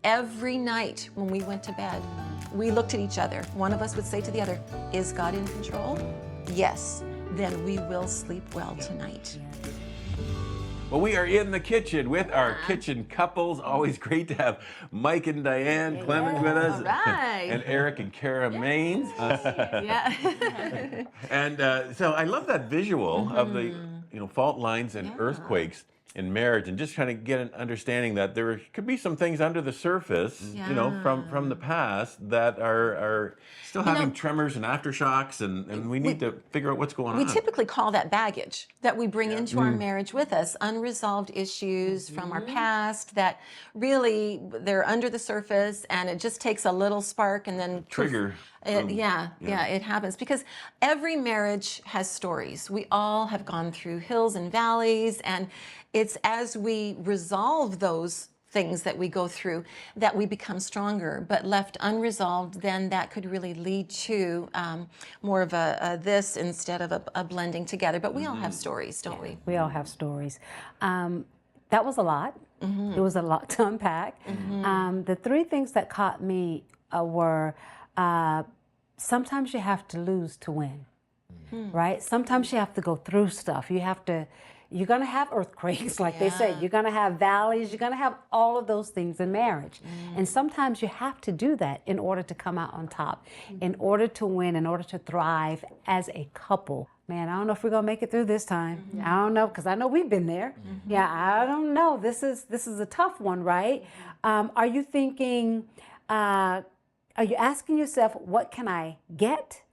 every night when we went to bed, we looked at each other. One of us would say to the other, is God in control? Yes. Then we will sleep well tonight. Well, we are in the kitchen with our kitchen couples. Always great to have Mike and Diane Clemens with us. All right. And Eric and Kara Maines. Yeah. And so I love that visual of the fault lines and earthquakes in marriage, and just trying to get an understanding that there could be some things under the surface, from the past that are still having tremors and aftershocks, and we need to figure out what's going on. We typically call that baggage that we bring into our marriage with us, unresolved issues from our past that really they're under the surface, and it just takes a little spark and then Trigger. It happens because every marriage has stories. We all have gone through hills and valleys, and it's as we resolve those things that we go through that we become stronger. But left unresolved, then that could really lead to more of a this instead of a blending together. But we all have stories, don't we? We all have stories. That was a lot. It was a lot to unpack. The three things that caught me were sometimes you have to lose to win, right? Sometimes you have to go through stuff. You're gonna have earthquakes, like they say. You're gonna have valleys. You're gonna have all of those things in marriage. And sometimes you have to do that in order to come out on top, in order to win, in order to thrive as a couple. Man, I don't know if we're gonna make it through this time. I don't know, because I know we've been there. Yeah, I don't know. This is a tough one, right? Are you thinking, are you asking yourself, what can I get,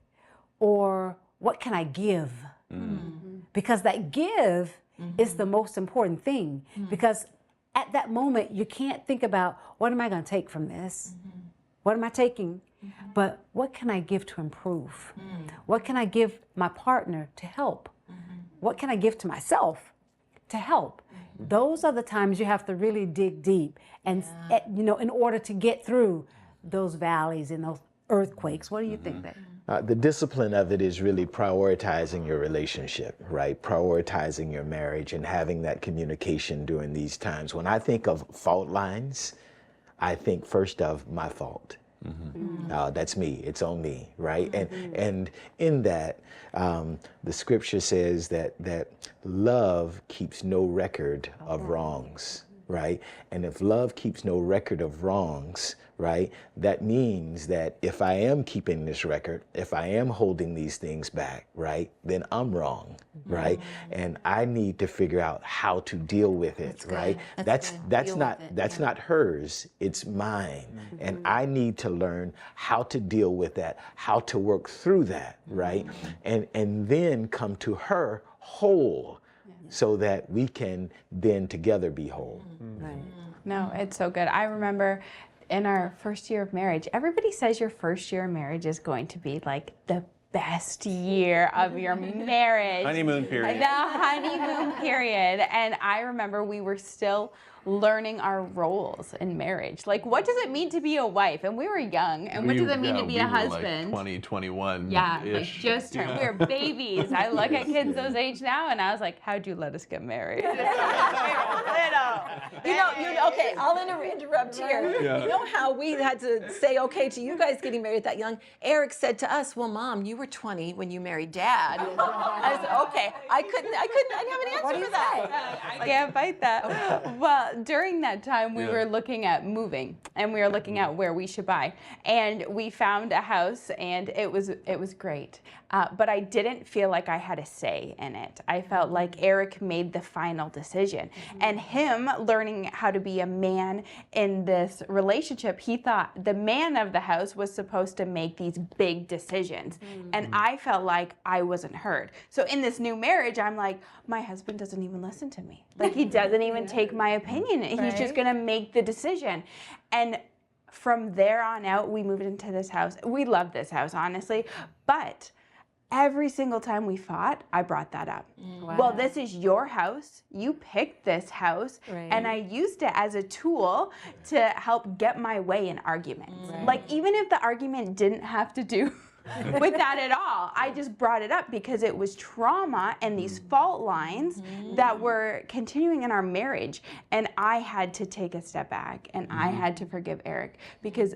or what can I give? Because that give is the most important thing. Because at that moment, you can't think about, what am I going to take from this? What am I taking? But what can I give to improve? What can I give my partner to help? What can I give to myself to help? Those are the times you have to really dig deep, and in order to get through those valleys and those earthquakes. What do you think, Dave? The discipline of it is really prioritizing your relationship, right? Prioritizing your marriage and having that communication during these times. When I think of fault lines, I think first of my fault. That's me. It's on me, right? And in that, the scripture says that love keeps no record of wrongs, right? And if love keeps no record of wrongs, right, that means that if I am keeping this record, if I am holding these things back, right, then I'm wrong, right? And I need to figure out how to deal with it, right? That's not hers, it's mine. And I need to learn how to deal with that, how to work through that, right? And then come to her whole, so that we can then together be whole. No, it's so good. I remember in our first year of marriage, everybody says your first year of marriage is going to be like the best year of your marriage. Honeymoon period. The honeymoon period. And I remember we were still learning our roles in marriage. Like, what does it mean to be a wife? And we were young. And what does it mean to be a husband? Like 20, 21. Yeah, like just turned. We were babies. I look at kids those age now, and I was like, how'd you let us get married? We were little. Okay, I'll interrupt here. You know how we had to say okay to you guys getting married that young? Eric said to us, well, Mom, you were 20 when you married Dad. I said, okay, I didn't have an answer for that. I can't fight that. Well, during that time, we were looking at moving, and we were looking at where we should buy. And we found a house, and it was great. But I didn't feel like I had a say in it. I felt like Eric made the final decision. And him learning how to be a man in this relationship, he thought the man of the house was supposed to make these big decisions. And I felt like I wasn't heard. So in this new marriage, I'm like, my husband doesn't even listen to me. Like, he doesn't even take my opinion. He's just gonna make the decision. And from there on out, we moved into this house. We love this house, honestly, but every single time we fought, I brought that up. Wow. Well, this is your house. You picked this house. Right. And I used it as a tool to help get my way in arguments. Right. Like, even if the argument didn't have to do with that at all. I just brought it up because it was trauma and these fault lines that were continuing in our marriage. And I had to take a step back and I had to forgive Eric because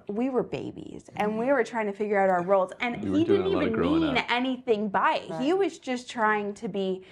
we were babies and we were trying to figure out our roles. And he didn't even mean anything by it. Right. He was just trying to be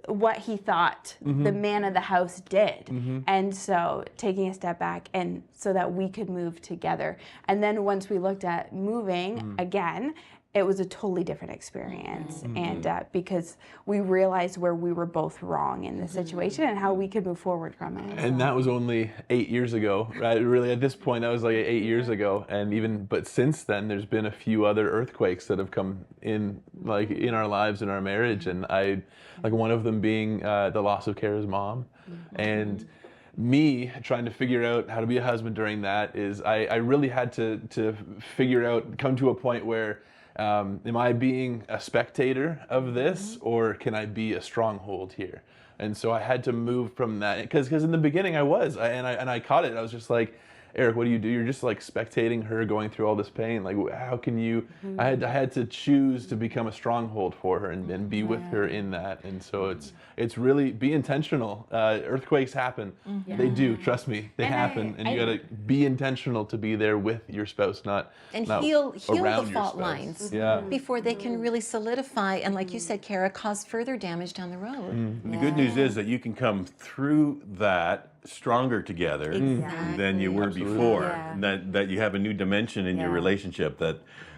what he thought the man of the house did. And so taking a step back and so that we could move together. And then once we looked at moving again, it was a totally different experience. And because we realized where we were both wrong in the situation and how we could move forward from it. And that was only 8 years ago, right? Really, at this point, that was like 8 years ago. And but since then, there's been a few other earthquakes that have come in, like in our lives, in our marriage. And one of them being the loss of Kara's mom. And me trying to figure out how to be a husband during that is I really had to come to a point where am I being a spectator of this, or can I be a stronghold here? And so I had to move from that, because in the beginning I was, and I caught it. I was just like, Eric, what do? You're just like spectating her going through all this pain. Like, how can you? I had to choose to become a stronghold for her and be with her in that. And so it's really be intentional. Earthquakes happen. They do. Trust me, they happen. And you got to be intentional to be there with your spouse, not heal around the your fault spouse. lines before they can really solidify. And like you said, Kara, cause further damage down the road. And the good news is that you can come through that stronger together than you were before. And that you have a new dimension in your relationship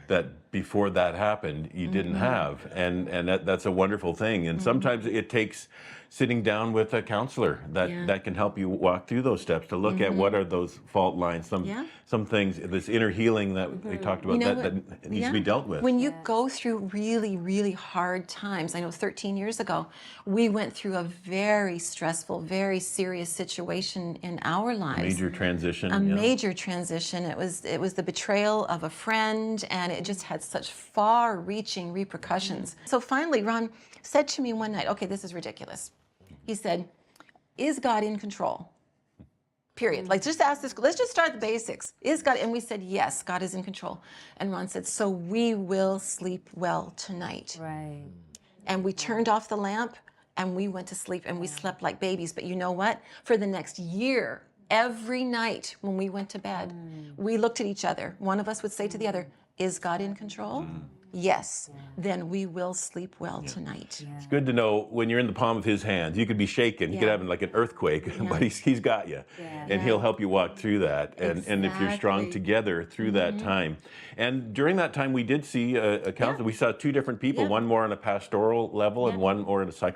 that before that happened you didn't have, and that's a wonderful thing. And sometimes it takes sitting down with a counselor that can help you walk through those steps to look at what are those fault lines, some things, this inner healing that we talked about that needs to be dealt with. When you go through really, really hard times, I know 13 years ago, we went through a very stressful, very serious situation in our lives. Major transition. Major transition. It was the betrayal of a friend, and it just had such far-reaching repercussions. So finally, Ron said to me one night, okay, this is ridiculous. He said, is God in control? Period. Like, just ask this, let's just start the basics. Is God, and we said, yes, God is in control. And Ron said, so we will sleep well tonight. Right. And we turned off the lamp and we went to sleep and we slept like babies. But you know what? For the next year, every night when we went to bed, we looked at each other. One of us would say to the other, is God in control? Yes, then we will sleep well tonight. It's good to know when you're in the palm of his hands. You could be shaken. You could have like an earthquake, but he's got you. And he'll help you walk through that. And if you're strong together through that time. And during that time, we did see a counselor. We saw two different people, one more on a pastoral level and one more in a psychology.